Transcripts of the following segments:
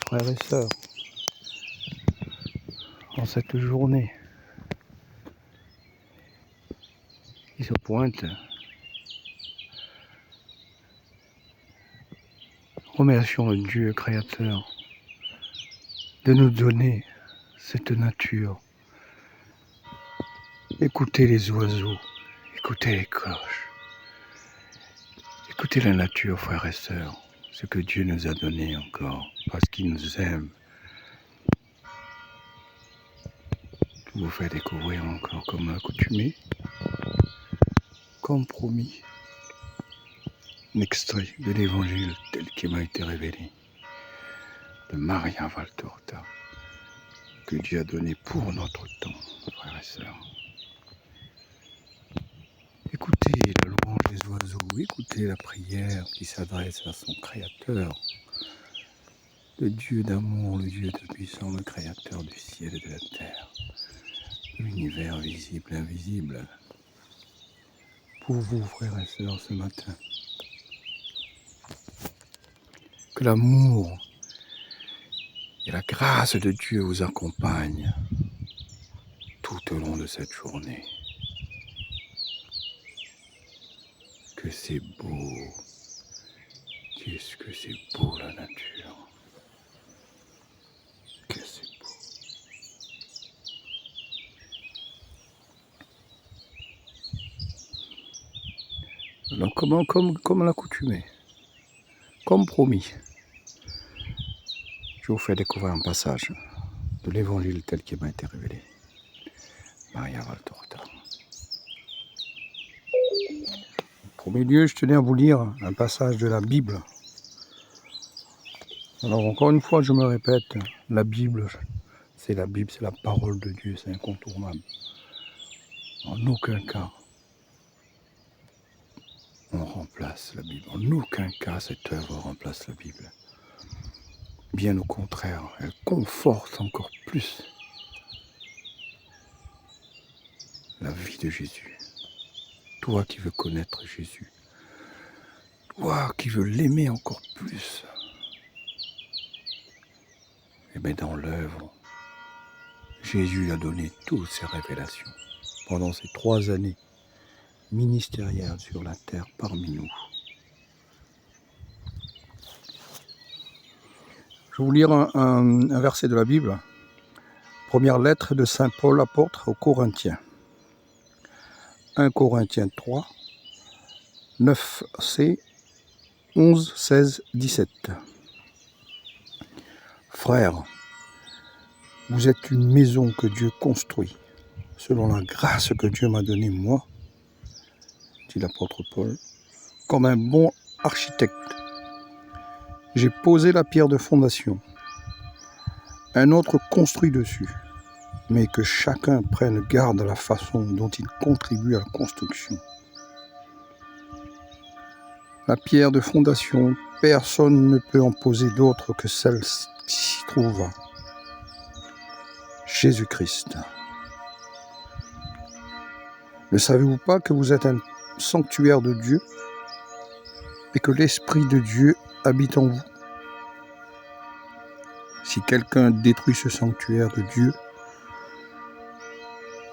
frères et sœurs, en cette journée qui se pointe, remercions le Dieu créateur de nous donner cette nature. Écoutez les oiseaux, écoutez les cloches, écoutez la nature, frères et sœurs, ce que Dieu nous a donné encore, parce qu'il nous aime. Je vous fais découvrir encore comme accoutumé, comme promis, un extrait de l'évangile tel qu'il m'a été révélé de Maria Valtorta, que Dieu a donné pour notre temps, frères et sœurs. Écoutez la louange des oiseaux, écoutez la prière qui s'adresse à son Créateur, le Dieu d'amour, le Dieu de puissance, le Créateur du ciel et de la terre, de l'univers visible et invisible. Pour vous, frères et sœurs, ce matin, que l'amour et la grâce de Dieu vous accompagnent tout au long de cette journée. Que c'est beau, qu'est-ce que c'est beau la nature, que c'est beau. Alors comme l'accoutumée, comme promis, je vous fais découvrir un passage de l'évangile tel qu'il m'a été révélé. Maria Valtorta. En premier lieu, je tenais à vous lire un passage de la Bible. Alors encore une fois, je me répète, la Bible, c'est la parole de Dieu, c'est incontournable. En aucun cas, on remplace la Bible. En aucun cas, cette œuvre remplace la Bible. Bien au contraire, elle conforte encore plus la vie de Jésus. Toi qui veux connaître Jésus, toi qui veux l'aimer encore plus, et bien dans l'œuvre, Jésus a donné toutes ses révélations pendant ces 3 années ministérielles sur la terre parmi nous. Je vais vous lire un verset de la Bible. Première lettre de Saint Paul apôtre aux Corinthiens. 1 Corinthiens 3, 9c, 11, 16, 17. Frères, vous êtes une maison que Dieu construit, selon la grâce que Dieu m'a donnée, moi, dit l'apôtre Paul, comme un bon architecte. J'ai posé la pierre de fondation, un autre construit dessus, mais que chacun prenne garde à la façon dont il contribue à la construction. La pierre de fondation, personne ne peut en poser d'autre que celle qui s'y trouve. Jésus-Christ. Ne savez-vous pas que vous êtes un sanctuaire de Dieu et que l'Esprit de Dieu habite en vous? Si quelqu'un détruit ce sanctuaire de Dieu,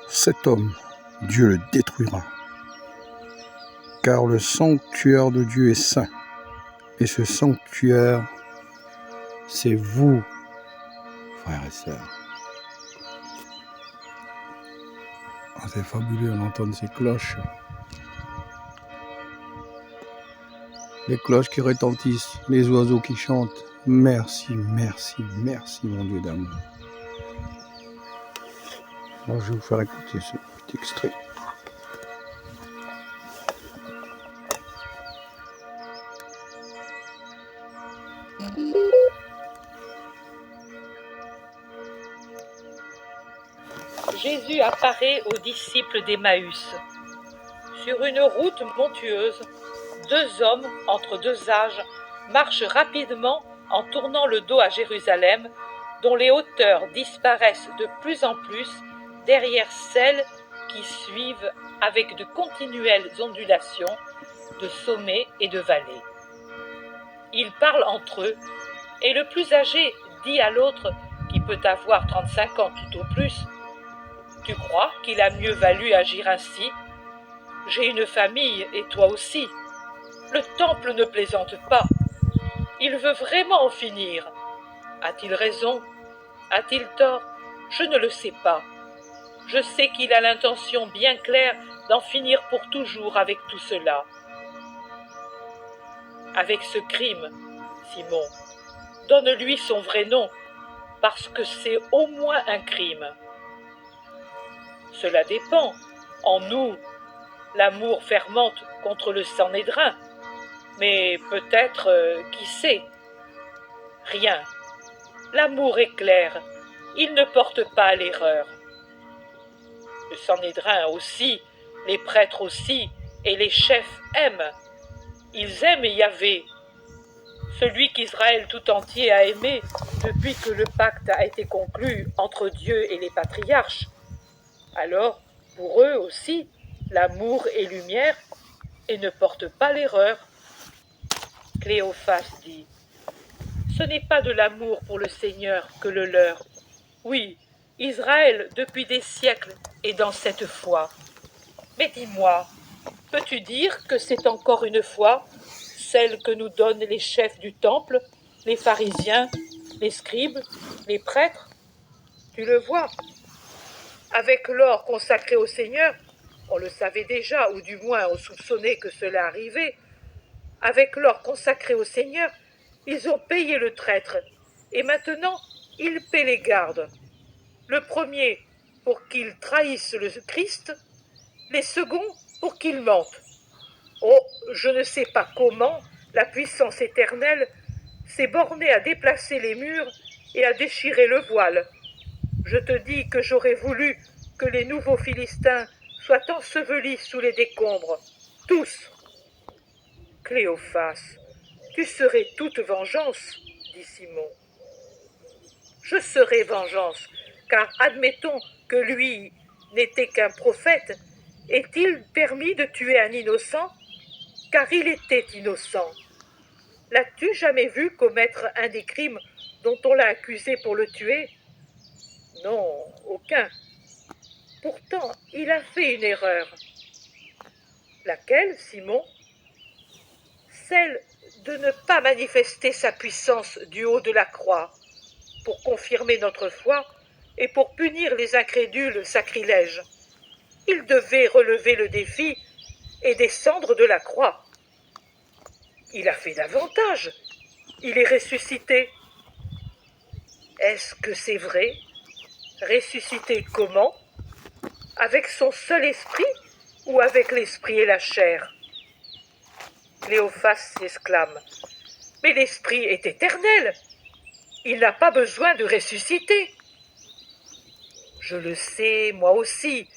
cet homme, Dieu le détruira. Car le sanctuaire de Dieu est saint, et ce sanctuaire, c'est vous, frères et sœurs. Oh, c'est fabuleux d'entendre ces cloches. Les cloches qui retentissent, les oiseaux qui chantent. Merci, merci, merci, mon Dieu d'amour. Alors, je vais vous faire écouter ce petit extrait. Jésus apparaît aux disciples d'Emmaüs. Sur une route montueuse, 2 hommes entre 2 âges marchent rapidement en tournant le dos à Jérusalem, dont les hauteurs disparaissent de plus en plus derrière celles qui suivent avec de continuelles ondulations de sommets et de vallées. Ils parlent entre eux, et le plus âgé dit à l'autre, qui peut avoir 35 ans tout au plus, « Tu crois qu'il a mieux valu agir ainsi ? J'ai une famille et toi aussi. Le temple ne plaisante pas. Il veut vraiment en finir. A-t-il raison ? A-t-il tort ? Je ne le sais pas. Je sais qu'il a l'intention bien claire d'en finir pour toujours avec tout cela. Avec ce crime, Simon, donne-lui son vrai nom, parce que c'est au moins un crime. Cela dépend. En nous, l'amour fermente contre le Sanhédrin. Mais peut-être, qui sait ? Rien. L'amour est clair. Il ne porte pas à l'erreur. Le Sanhédrin aussi, les prêtres aussi, et les chefs aiment. Ils aiment Yahvé, celui qu'Israël tout entier a aimé depuis que le pacte a été conclu entre Dieu et les patriarches. Alors, pour eux aussi, l'amour est lumière et ne porte pas l'erreur. Cléophas dit, « Ce n'est pas de l'amour pour le Seigneur que le leur. Oui, Israël, depuis des siècles, est dans cette foi. Mais dis-moi, peux-tu dire que c'est encore une foi, celle que nous donnent les chefs du temple, les pharisiens, les scribes, les prêtres ? Tu le vois. Avec l'or consacré au Seigneur, on le savait déjà, ou du moins on soupçonnait que cela arrivait, avec l'or consacré au Seigneur, ils ont payé le traître, et maintenant ils paient les gardes. Le premier pour qu'il trahisse le Christ, les seconds pour qu'il mente. Oh, je ne sais pas comment la puissance éternelle s'est bornée à déplacer les murs et à déchirer le voile. Je te dis que j'aurais voulu que les nouveaux Philistins soient ensevelis sous les décombres, tous. Cléophas, tu serais toute vengeance, dit Simon. Je serai vengeance, car admettons que lui n'était qu'un prophète, est-il permis de tuer un innocent ? Car il était innocent. L'as-tu jamais vu commettre un des crimes dont on l'a accusé pour le tuer ? Non, aucun. Pourtant, il a fait une erreur. Laquelle, Simon ? Celle de ne pas manifester sa puissance du haut de la croix, pour confirmer notre foi et pour punir les incrédules sacrilèges. Il devait relever le défi et descendre de la croix. Il a fait davantage. Il est ressuscité. Est-ce que c'est vrai ? Ressuscité comment ? Avec son seul esprit ou avec l'esprit et la chair ? Cléophas s'exclame. Mais l'esprit est éternel. Il n'a pas besoin de ressusciter. Je le sais, moi aussi.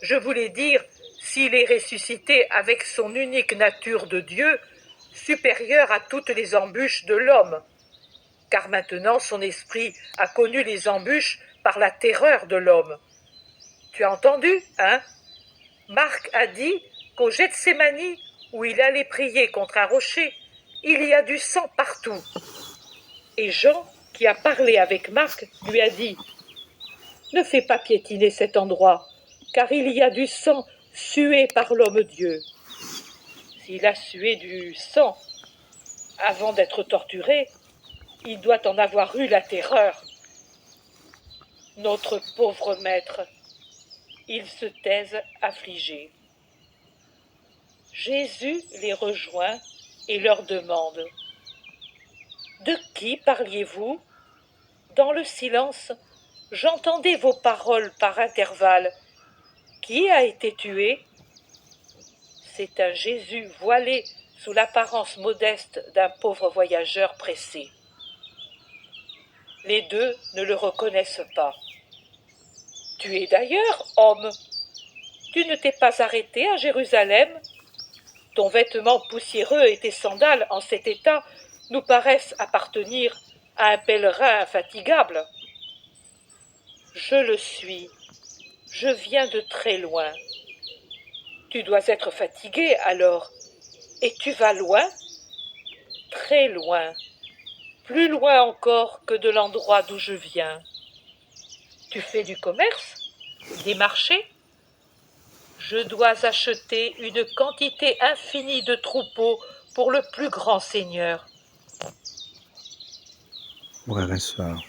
Je voulais dire, s'il est ressuscité avec son unique nature de Dieu, supérieure à toutes les embûches de l'homme. Car maintenant son esprit a connu les embûches par la terreur de l'homme. Tu as entendu, hein ? Marc a dit qu'au Gethsémani, où il allait prier contre un rocher, il y a du sang partout. Et Jean, qui a parlé avec Marc, lui a dit « Ne fais pas piétiner cet endroit, car il y a du sang sué par l'homme-dieu. » S'il a sué du sang avant d'être torturé, il doit en avoir eu la terreur. Notre pauvre maître, ils se taisent affligés. Jésus les rejoint et leur demande « De qui parliez-vous ? Dans le silence, j'entendais vos paroles par intervalles. Qui a été tué ? » C'est un Jésus voilé sous l'apparence modeste d'un pauvre voyageur pressé. Les deux ne le reconnaissent pas. « Tu es d'ailleurs, homme. Tu ne t'es pas arrêté à Jérusalem ? Ton vêtement poussiéreux et tes sandales en cet état nous paraissent appartenir à un pèlerin infatigable. » Je le suis. Je viens de très loin. Tu dois être fatigué alors. Et tu vas loin ? Très loin. plus loin encore que de l'endroit d'où je viens. Tu fais du commerce, des marchés. Je dois acheter une quantité infinie de troupeaux pour le plus grand seigneur. Frères et sœurs,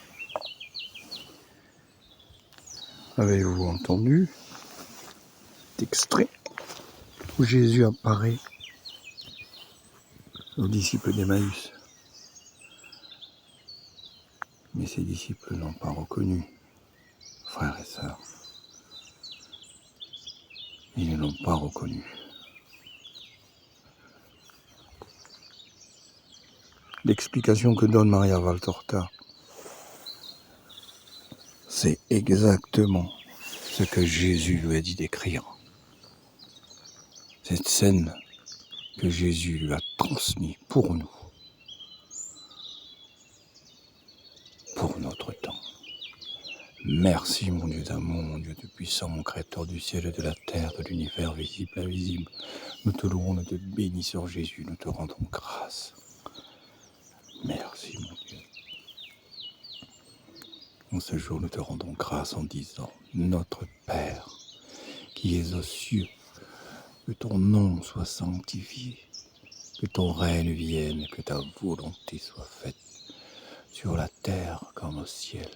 avez-vous entendu cet extrait où Jésus apparaît aux disciples d'Emmaüs? Mais ses disciples ne l'ont pas reconnu, frères et sœurs. Ils ne l'ont pas reconnu. L'explication que donne Maria Valtorta, c'est exactement ce que Jésus lui a dit d'écrire. Cette scène que Jésus lui a transmise pour nous, pour notre temps. Merci mon Dieu d'amour, mon Dieu de puissant, mon créateur du ciel et de la terre, de l'univers visible et invisible. Nous te louons, nous te bénissons Jésus, nous te rendons grâce. Merci mon Dieu. En ce jour, nous te rendons grâce en disant, notre Père, qui es aux cieux, que ton nom soit sanctifié, que ton règne vienne, que ta volonté soit faite, sur la terre comme au ciel.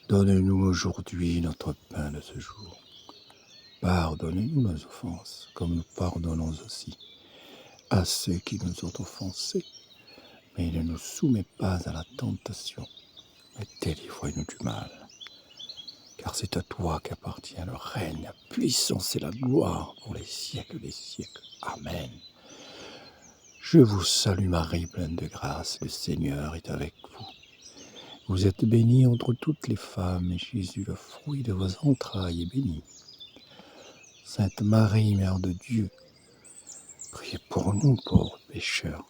Donne-nous aujourd'hui notre pain de ce jour. Pardonne-nous nos offenses, comme nous pardonnons aussi à ceux qui nous ont offensés. Mais ne nous soumets pas à la tentation, mais délivre-nous du mal. Car c'est à toi qu'appartient le règne, la puissance et la gloire pour les siècles des siècles. Amen. Je vous salue Marie, pleine de grâce, le Seigneur est avec vous. Vous êtes bénie entre toutes les femmes, et Jésus, le fruit de vos entrailles, est béni. Sainte Marie, Mère de Dieu, priez pour nous pauvres pécheurs,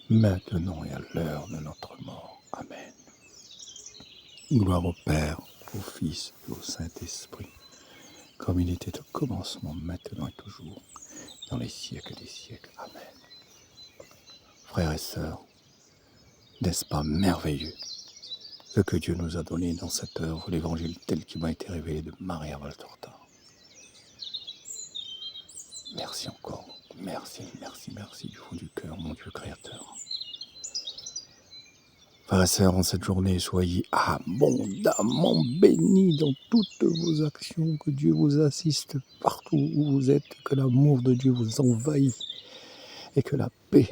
maintenant et à l'heure de notre mort. Amen. Gloire au Père, au Fils et au Saint-Esprit, comme il était au commencement, maintenant et toujours, dans les siècles des siècles. Amen. Frères et sœurs, n'est-ce pas merveilleux ce que Dieu nous a donné dans cette œuvre, l'évangile tel qu'il m'a été révélé de Maria Valtorta. Merci encore, merci, merci, merci du fond du cœur, mon Dieu créateur. Frères et sœurs, en cette journée, soyez abondamment bénis dans toutes vos actions, que Dieu vous assiste partout où vous êtes, que l'amour de Dieu vous envahisse et que la paix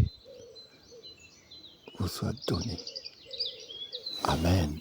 vous soit donnée. Amen.